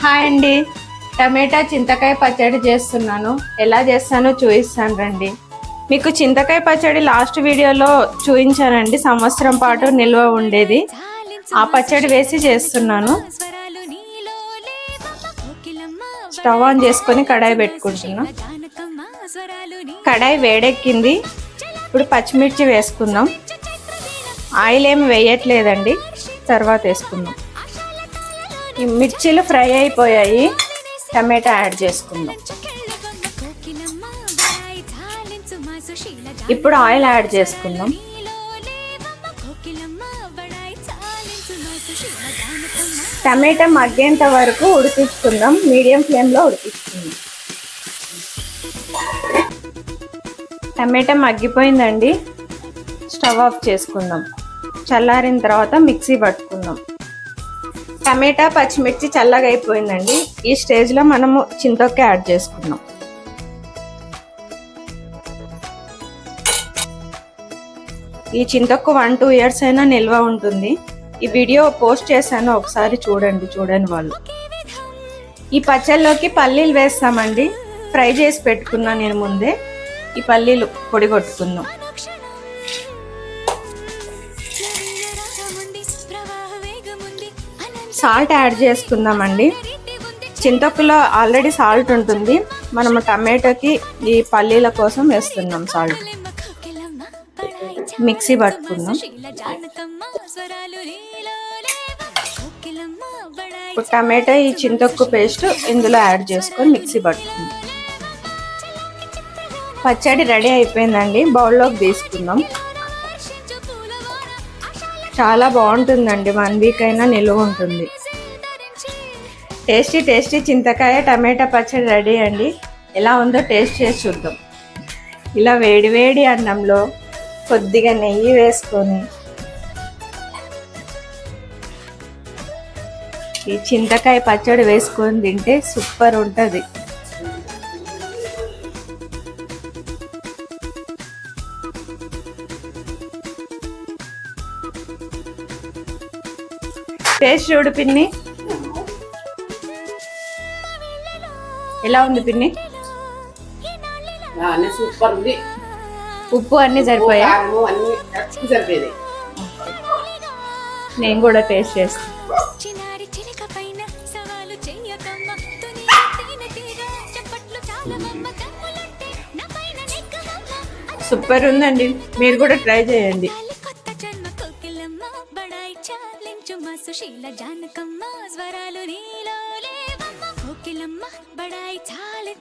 Hi అండి, టమాటా చింతకాయ పచ్చడి చేస్తున్నాను. ఎలా చేస్తానో చూపిస్తాను రండి. మీకు చింతకాయ పచ్చడి లాస్ట్ వీడియోలో చూపించానండి. సంవత్సరం పాటు నిల్వ ఉండేది. ఆ పచ్చడి వేసి చేస్తున్నాను. స్టవ్ ఆన్ చేసుకొని కడాయి పెట్టుకుంటున్నా. కడాయి వేడెక్కింది. ఇప్పుడు పచ్చిమిర్చి వేసుకుందాం. ఆయిల్ ఏమి వేయట్లేదండి, తర్వాత వేసుకుందాం. ఈ మిర్చీలు ఫ్రై అయిపోయాయి. టమాటా యాడ్ చేసుకుందాం. ఇప్పుడు ఆయిల్ యాడ్ చేసుకుందాం. టమాటా మగ్గేంత వరకు ఉడికించుకుందాం. మీడియం ఫ్లేమ్లో ఉడికించుకుందాం. టమాటా మగ్గిపోయిందండి. స్టవ్ ఆఫ్ చేసుకుందాం. చల్లారిన తర్వాత మిక్సీ పట్టుకుందాం. టమాటా పచ్చిమిర్చి చల్లగా అయిపోయిందండి. ఈ స్టేజ్లో మనము చింతొక్కు యాడ్ చేసుకుందాం. ఈ చింతొక్కు 1-2 ఇయర్స్ అయినా నిల్వ ఉంటుంది. ఈ వీడియో పోస్ట్ చేశాను, ఒకసారి చూడని వాళ్ళు. ఈ పచ్చళ్ళలోకి పల్లీలు వేస్తామండి. ఫ్రై చేసి పెట్టుకున్నా నేను ముందే. ఈ పల్లీలు పొడి కొట్టుకుందాం. సాల్ట్ యాడ్ చేసుకుందామండి. చింతొక్కులో ఆల్రెడీ సాల్ట్ ఉంటుంది. మనము టమాటోకి ఈ పల్లీల కోసం వేస్తున్నాం సాల్ట్. మిక్సీ పట్టుకుందాం. ఇప్పుడు టమాటా ఈ చింతొక్కు పేస్ట్ ఇందులో యాడ్ చేసుకొని మిక్సీ పట్టుకుందాం. పచ్చడి రెడీ అయిపోయిందండి. బౌల్లోకి తీసుకుందాం. చాలా బాగుంటుందండి. 1 వీక్ అయినా నిల్వ ఉంటుంది. టేస్టీ చింతకాయ టమాటా పచ్చడి రెడీ అండి. ఎలా ఉందో టేస్ట్ చేసి చూద్దాం. ఇలా వేడి అన్నంలో కొద్దిగా నెయ్యి వేసుకొని ఈ చింతకాయ పచ్చడి వేసుకొని తింటే సూపర్ ఉంటుంది. టేస్ట్ చూడు పిన్ని, ఎలా ఉంది పిన్ని? సూపర్ ఉంది. ఉప్పు అన్ని సరిపోయా? నేను కూడా టేస్ట్ చేస్తాను. సూపర్ ఉందండి. మీరు కూడా ట్రై చేయండి. సుశీల జానకమ్మ స్వరాలు నీలో లేవమ్మ కోకిలమ్మ బడాయి చాలి